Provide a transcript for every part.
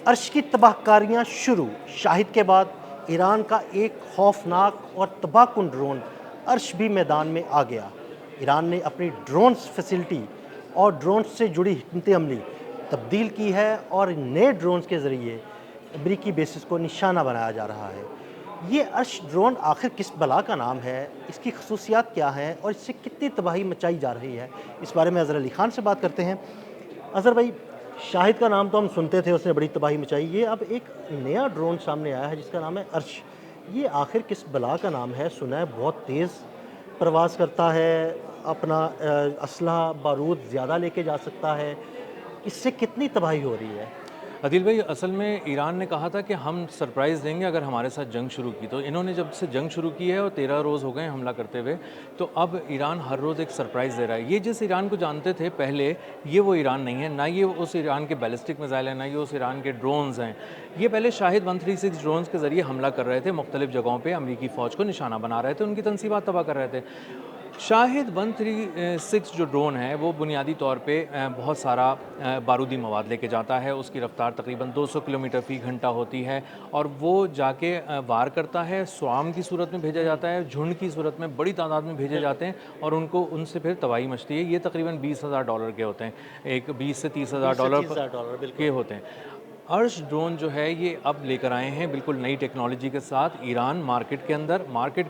अर्श की तबाहकारियाँ शुरू। शाहिद के बाद ईरान का एक खौफनाक और तबाहकुन ड्रोन अर्श भी मैदान में आ गया। ईरान ने अपनी ड्रोन्स फैसिलिटी और ड्रोन्स से जुड़ी हिकमत अमली तब्दील की है और नए ड्रोन्स के ज़रिए अमरीकी बेसिस को निशाना बनाया जा रहा है। ये अर्श ड्रोन आखिर किस बला का नाम है, इसकी खसूसियात क्या हैं और इससे कितनी तबाही मचाई जा रही है, इस बारे में अज़हर अली ख़ान से बात करते हैं। अज़हर भाई, शाहिद का नाम तो हम सुनते थे, उसने बड़ी तबाही मचाई। ये अब एक नया ड्रोन सामने आया है जिसका नाम है अर्श। ये आखिर किस बला का नाम है? सुना है बहुत तेज़ परवाज़ करता है, अपना असलहा बारूद ज़्यादा लेके जा सकता है। इससे कितनी तबाही हो रही है? अदिल भाई, असल में ईरान ने कहा था कि हम सरप्राइज़ देंगे अगर हमारे साथ जंग शुरू की। तो इन्होंने जब से जंग शुरू की है और 13 रोज़ हो गए हमला करते हुए, तो अब ईरान हर रोज़ एक सरप्राइज़ दे रहा है। ये जिस ईरान को जानते थे पहले, ये वो ईरान नहीं है। ना ये उस ईरान के बैलिस्टिक मिसाइल हैं, ना ये उस ईरान के ड्रोन्स हैं। ये पहले शाहिद 136 ड्रोन्स के ज़रिए हमला कर रहे थे, मुख्तलिफ़ जगहों पर अमरीकी फ़ौज को निशाना बना रहे थे, उनकी तनसीबात तबाह कर रहे थे। शाहिद 136 जो ड्रोन है वो बुनियादी तौर पे बहुत सारा बारूदी मवाद लेके जाता है। उसकी रफ़्तार तकरीबन 200 किलोमीटर फ़ी घंटा होती है और वो जाके वार करता है। स्वाम की सूरत में भेजा जाता है, झुंड की सूरत में बड़ी तादाद में भेजे जाते हैं और उनको उनसे फिर तबाही मचती है। ये तकरीबन $20,000 के होते हैं, एक 20 से 30,000 डॉलर के होते हैं। अर्श ड्रोन जो है ये अब लेकर आए हैं बिल्कुल नई टेक्नोलॉजी के साथ ईरान मार्केट के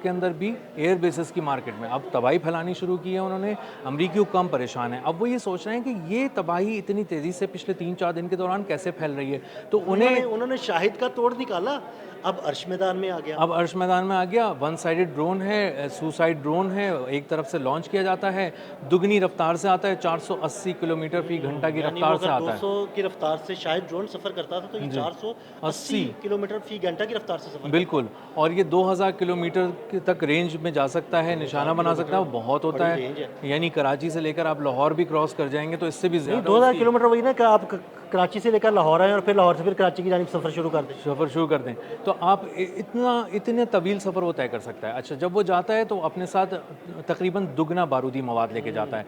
अंदर भी एयर बेसिस की मार्केट में अब तबाही फैलानी शुरू की है उन्होंने। अमरीकी हुक्काम परेशान है। अब वो ये सोच रहे हैं कि ये तबाही इतनी तेज़ी से पिछले 3-4 दिन के दौरान कैसे फैल रही है। तो उन्होंने शाहिद का तोड़ निकाला, अब अर्श मैदान में आ गया। अब अर्श मैदान में आ गया। वन साइडेड ड्रोन है, सुसाइड ड्रोन है, एक तरफ से लॉन्च किया जाता है, दुगनी रफ्तार से आता है, 480 किलोमीटर फ़ी घंटा की रफ्तार से आता है। 200 की रफ्तार से शायद ड्रोन सफ़र करता था, तो ये 480 किलोमीटर फ़ी घंटा की रफ्तार से सफ़र बिल्कुल। और ये 2000 किलोमीटर तक रेंज में जा सकता है, निशाना बना सकता है। वो बहुत होता है, यानी कराची से लेकर आप लाहौर भी क्रॉस कर जाएंगे तो इससे भी ज़्यादा। 2000 किलोमीटर वही ना कि आप कराची से लेकर लाहौर आए और फिर लाहौर से फिर कराची की जानिब सफ़र शुरू कर दें, तो आप इतने तवील सफ़र वो तय कर सकता है। अच्छा, जब वो जाता है तो अपने साथ तकरीबन दुगना बारूदी मवाद लेके जाता है।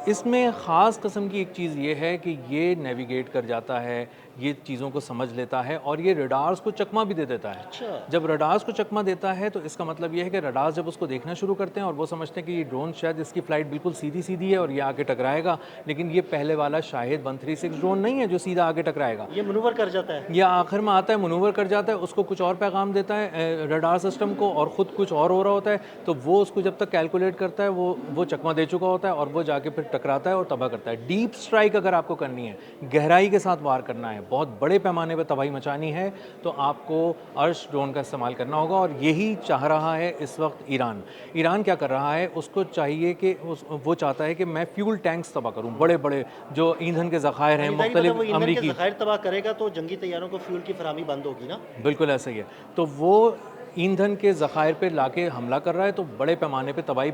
इसमें ख़ास किस्म की एक चीज़ ये है कि ये नेविगेट कर जाता है, ये चीज़ों को समझ लेता है और ये रडार्स को चकमा भी दे देता है। अच्छा। जब रडार्स को चकमा देता है तो इसका मतलब ये है कि रडार्स जब उसको देखना शुरू करते हैं और वो समझते हैं कि ये ड्रोन शायद इसकी फ़्लाइट बिल्कुल सीधी है और ये आके टकराएगा, लेकिन ये पहले वाला शाहिद 136 ड्रोन नहीं है जो सीधा आके टकराएगा। ये मनूवर कर जाता है, या आखिर में आता है, मनूवर कर जाता है, उसको कुछ और पैगाम देता है रडार सिस्टम को और ख़ुद कुछ और हो रहा होता है। तो वो उसको जब तक कैलकुलेट करता है वो चकमा दे चुका होता है और वो जाके फिर टकराता है और तबाह करता है। डीप स्ट्राइक अगर आपको करनी है, गहराई के साथ वार करना है, बहुत बड़े पैमाने पर तबाही मचानी है, तो आपको अर्श ड्रोन का इस्तेमाल करना होगा। और यही चाह रहा है इस वक्त ईरान क्या कर रहा है, उसको चाहिए कि वो चाहता है कि मैं फ्यूल टैंक्स तबाह करूँ, बड़े बड़े जो ईंधन के ज़खायर हैं मुख्तलिफ अमरीकी तबाह करेगा तो जंगी तैयारों को फ्यूल की फराहमी बंद होगी ना। बिल्कुल ऐसा ही है। तो वो ईंधन के ज़खायर पे लाके हमला कर रहा है, तो बड़े पैमाने पे तबाही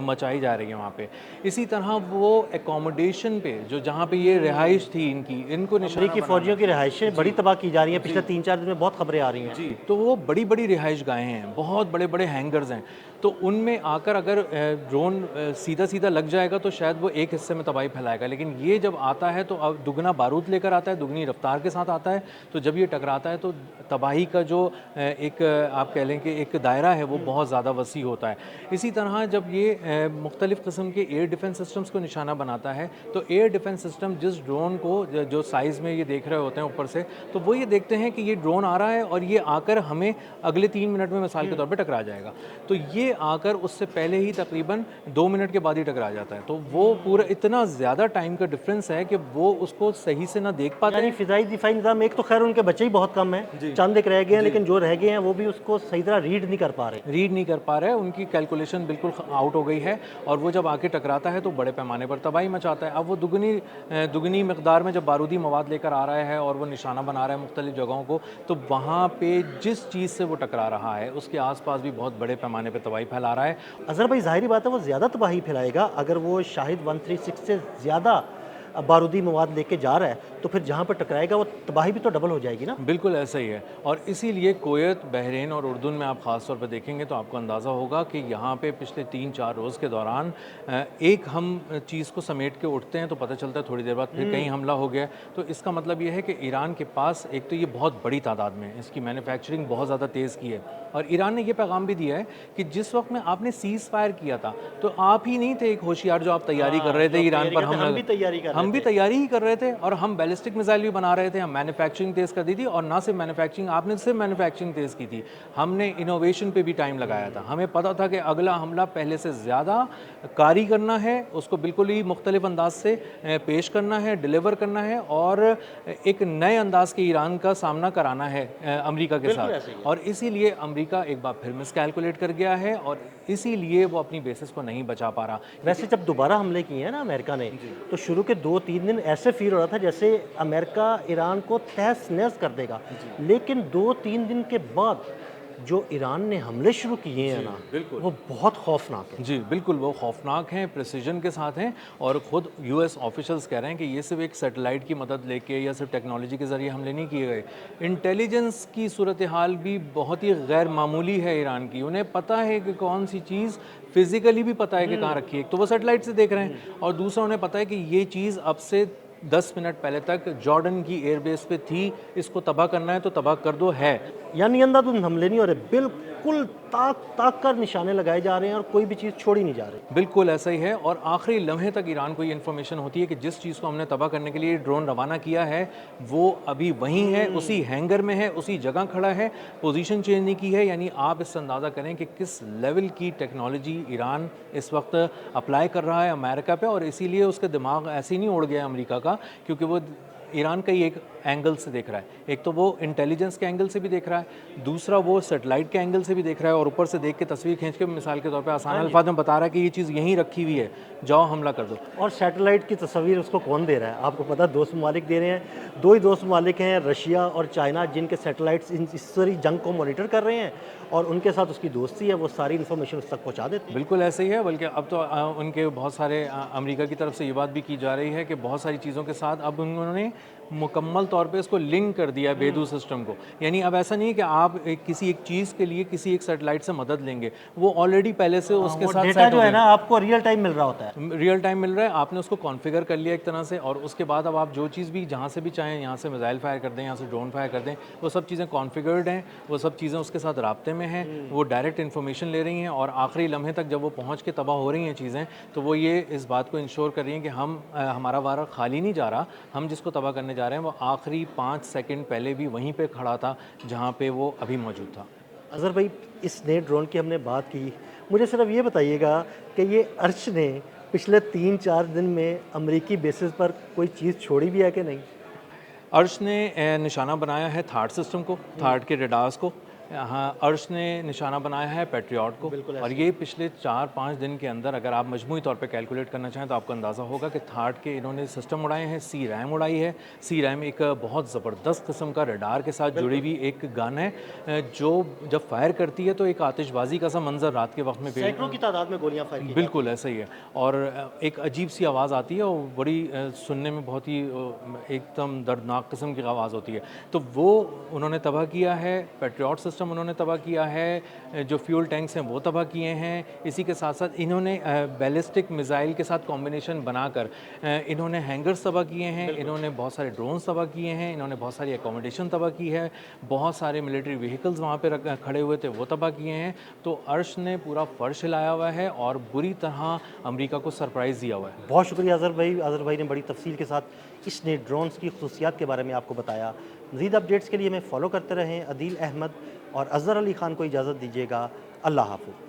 मचाई जा रही है वहाँ पे। इसी तरह वो एकोमोडेशन पे जो जहाँ पे ये रिहाइश थी इनको अमरीकी फ़ौजियों की रिहाइशें बड़ी तबाह की जा रही हैं। पिछले 3-4 दिन में बहुत खबरें आ रही हैं जी। तो वो बड़ी बड़ी रिहाइश गाहें हैं, बहुत बड़े बड़े हैंगर्स हैं। तो उनमें आकर अगर ड्रोन सीधा लग जाएगा तो शायद वो एक हिस्से में तबाही फैलाएगा, लेकिन ये जब आता है तो अब दुगना बारूद लेकर आता है, दुगनी रफ्तार के साथ आता है। तो जब ये टकराता है तो तबाही का जो एक आप कह लें कि एक दायरा है वो बहुत ज़्यादा वसी होता है। इसी तरह जब ये मुख्तलिफ़ किस्म के एयर डिफेंस सिस्टम्स को निशाना बनाता है, तो एयर डिफेंस सिस्टम जिस ड्रोन को जो साइज़ में ये देख रहे होते हैं ऊपर से, तो वो ये देखते हैं कि ये ड्रोन आ रहा है और ये आकर हमें अगले 3 मिनट में मिसाल के तौर पर टकरा जाएगा। तो ये आकर उससे पहले ही तकरीबन 2 मिनट के बाद ही टकरा जाता है। तो वो पूरा इतना ज़्यादा टाइम का डिफरेंस है कि वो उसको सही से ना देख पाते हैं। फ़िज़ाई दिफ़ाई निज़ाम, एक तो खैर उनके बच्चे ही बहुत कम हैं, चंद एक रह गए हैं, लेकिन जो रह गए हैं वो भी उसको सही तरह रीड नहीं कर पा रहे। उनकी कैलकुलेशन बिल्कुल आउट हो गई है और वो जब आके टकराता है तो बड़े पैमाने पर तबाही मचाता है। अब वो दुगनी मकदार में जब बारूदी मवाद लेकर आ रहा है और वो निशाना बना रहा है मुख्तलिफ़ जगहों को, तो वहाँ पे जिस चीज़ से वो टकरा रहा है उसके आसपास भी बहुत बड़े पैमाने पर तबाही फैला रहा है। अज़हर भाई, ज़ाहिर बात है वो ज़्यादा तबाही फैलाएगा अगर वो शाहिद 136 से ज़्यादा बारूदी मवाद लेके जा रहा है, तो फिर जहाँ पर टकराएगा वो तबाही भी तो डबल हो जाएगी ना। बिल्कुल ऐसा ही है, और इसीलिए कुवैत, बहरीन और उर्दून में आप ख़ास तौर पर देखेंगे तो आपको अंदाज़ा होगा कि यहाँ पे पिछले 3-4 रोज़ के दौरान एक हम चीज़ को समेट के उठते हैं तो पता चलता है थोड़ी देर बाद फिर कहीं हमला हो गया। तो इसका मतलब ये है कि ईरान के पास एक तो ये बहुत बड़ी तादाद में इसकी मैन्युफैक्चरिंग बहुत ज़्यादा तेज़ की है, और ईरान ने ये पैगाम भी दिया है कि जिस वक्त में आपने सीज़ फायर किया था तो आप ही नहीं थे एक होशियार जो आप तैयारी कर रहे थे ईरान पर हमला। हम भी तैयारी कर रहे हम भी तैयारी ही कर रहे थे, और हम बैलिस्टिक मिसाइल भी बना रहे थे, हम मैन्युफैक्चरिंग तेज़ कर दी थी, और ना सिर्फ मैन्युफैक्चरिंग, आपने सिर्फ मैन्युफैक्चरिंग तेज़ की थी, हमने इनोवेशन पे भी टाइम लगाया था। हमें पता था कि अगला हमला पहले से ज़्यादा कारी करना है, उसको बिल्कुल ही मुख्तलिफ अंदाज से पेश करना है, डिलीवर करना है, और एक नए अंदाज के ईरान का सामना कराना है अमेरिका के साथ। और इसीलिए अमेरिका एक बार फिर मिसकैलकुलेट कर गया है, और इसीलिए वो अपनी बेसिस को नहीं बचा पा रहा। वैसे जब दोबारा हमले किए हैं ना अमेरिका ने, तो शुरू के 2-3 दिन ऐसे फील हो रहा था जैसे अमेरिका ईरान को तहस नहस कर देगा, लेकिन 2-3 दिन के बाद जो ईरान ने हमले शुरू किए हैं ना, वो बहुत खौफनाक है। जी बिल्कुल, वो खौफनाक हैं, प्रिसीजन के साथ हैं, और ख़ुद यूएस ऑफिशियल्स कह रहे हैं कि ये सिर्फ एक सैटेलाइट की मदद लेके या सिर्फ टेक्नोलॉजी के ज़रिए हमले नहीं किए गए। इंटेलिजेंस की सूरत हाल भी बहुत ही गैर मामूली है ईरान की। उन्हें पता है कि कौन सी चीज़ फिज़िकली भी पता है कि कहाँ रखी है, तो वो सैटेलाइट से देख रहे हैं, और दूसरा उन्हें पता है कि ये चीज़ अब से 10 मिनट पहले तक जॉर्डन की एयरबेस पे थी, इसको तबाह करना है तो तबाह कर दो है। यानी अंधाधुंध हमले नहीं हो रहे, बिल्कुल ताक कर निशाने लगाए जा रहे हैं और कोई भी चीज़ छोड़ी नहीं जा रही। बिल्कुल ऐसा ही है, और आखिरी लम्हे तक ईरान को ये इन्फॉर्मेशन होती है कि जिस चीज़ को हमने तबाह करने के लिए ड्रोन रवाना किया है वो अभी वहीं है, उसी हैंगर में है, उसी जगह खड़ा है, पोजीशन चेंज नहीं की है। यानी आप इससे अंदाज़ा करें कि किस लेवल की टेक्नोलॉजी ईरान इस वक्त अप्लाई कर रहा है अमेरिका पे, और इसीलिए उसके दिमाग ऐसे ही नहीं उड़ गया अमेरिका का, क्योंकि वो ईरान का ही एक एंगल से देख रहा है। एक तो वो इंटेलिजेंस के एंगल से भी देख रहा है, दूसरा वो सैटेलाइट के एंगल से भी देख रहा है, और ऊपर से देख के तस्वीर खींच के मिसाल के तौर पे आसान अल्फाज में बता रहा है कि ये चीज़ यहीं रखी हुई है, जाओ हमला कर दो। और सैटेलाइट की तस्वीर उसको कौन दे रहा है? आपको पता है, दोस्त ममालिक दे रहे हैं। 2 ही दोस्त ममालिक हैं, रशिया और चाइना, जिनके सैटेलाइट्स इस सारी जंग को मॉनिटर कर रहे हैं, और उनके साथ उसकी दोस्ती है, वो सारी इन्फॉर्मेशन उस तक पहुँचा देते हैं। बिल्कुल ऐसे ही है, बल्कि अब तो उनके बहुत सारे अमेरिका की तरफ से ये बात भी की जा रही है कि बहुत सारी चीज़ों के साथ अब उन्होंने मुकम्मल तौर पे इसको लिंक कर दिया है बेदू सिस्टम को। यानी अब ऐसा नहीं है कि आप किसी एक चीज़ के लिए किसी एक सैटेलाइट से मदद लेंगे, वो ऑलरेडी पहले से उसके साथ डेटा जो है ना आपको रियल टाइम मिल रहा होता है। रियल टाइम मिल रहा है, आपने उसको कॉन्फ़िगर कर लिया एक तरह से, और उसके बाद अब आप जो चीज़ भी जहाँ से भी चाहें, यहाँ से मिसाइल फायर कर दें, यहाँ से ड्रोन फायर कर दें, वो सब चीज़ें कॉन्फ़िगर्ड हैं, वो सब चीज़ें उसके साथ राब्ते में हैं, वो डायरेक्ट इन्फॉर्मेशन ले रही हैं, और आखिरी लम्हे तक जब वो पहुँच के तबाह हो रही हैं चीज़ें, तो वो ये इस बात को इंश्योर कर रही हैं कि हमारा वारा खाली नहीं जा रहा, हम जिसको तबाह करने जा रहे हैं वो आखिरी 5 सेकंड पहले भी वहीं पे खड़ा था जहाँ पे वो अभी मौजूद था। अज़हर भाई, इस नए ड्रोन की हमने बात की, मुझे सिर्फ ये बताइएगा कि ये अर्श ने पिछले 3-4 दिन में अमेरिकी बेसिस पर कोई चीज़ छोड़ी भी है कि नहीं? अर्श ने निशाना बनाया है थार्ड सिस्टम को, थार्ड के रडार्स को। हाँ, अर्श ने निशाना बनाया है पैट्रियट को, और ये पिछले 4-5 दिन के अंदर अगर आप मजमूई तौर पे कैलकुलेट करना चाहें तो आपको अंदाज़ा होगा कि थार्ड के इन्होंने सिस्टम उड़ाए हैं, सी रैम उड़ाई है। सी रैम एक बहुत ज़बरदस्त किस्म का रडार के साथ जुड़ी हुई एक गन है, जो जब फायर करती है तो एक आतिशबाजी का सा मंजर रात के वक्त में सैकड़ों की तादाद में गोलियां फायर की। बिल्कुल ऐसा ही है, और एक अजीब सी आवाज़ आती है, और बड़ी सुनने में बहुत ही एकदम दर्दनाक किस्म की आवाज़ होती है। तो वो उन्होंने तबाह किया है, पैट्रियट सिस्टम उन्होंने तबाह किया है, जो फ्यूल टैंक्स हैं वो तबाह किए हैं। इसी के साथ साथ इन्होंने बैलिस्टिक मिसाइल के साथ कॉम्बिनेशन बनाकर इन्होंने हैंगर्स तबाह किए हैं, इन्होंने बहुत सारे ड्रोन्स तबाह किए हैं, इन्होंने बहुत सारी एकोमोडेशन तबाह की है, बहुत सारे मिलिट्री व्हीकल्स वहाँ पे खड़े हुए थे वो तबाह किए हैं। तो अर्श ने पूरा फर्श हिलाया हुआ है और बुरी तरह अमेरिका को सरप्राइज़ दिया हुआ है। बहुत शुक्रिया अज़हर भाई ने बड़ी तफसील के साथ इस नए ड्रोन्स की खसूसियात के बारे में आपको बताया। मज़ीद अपडेट्स के लिए हमें फॉलो करते रहें। अदील अहमद और अज़हर अली ख़ान को इजाज़त दीजिएगा। अल्लाह हाफ़िज़।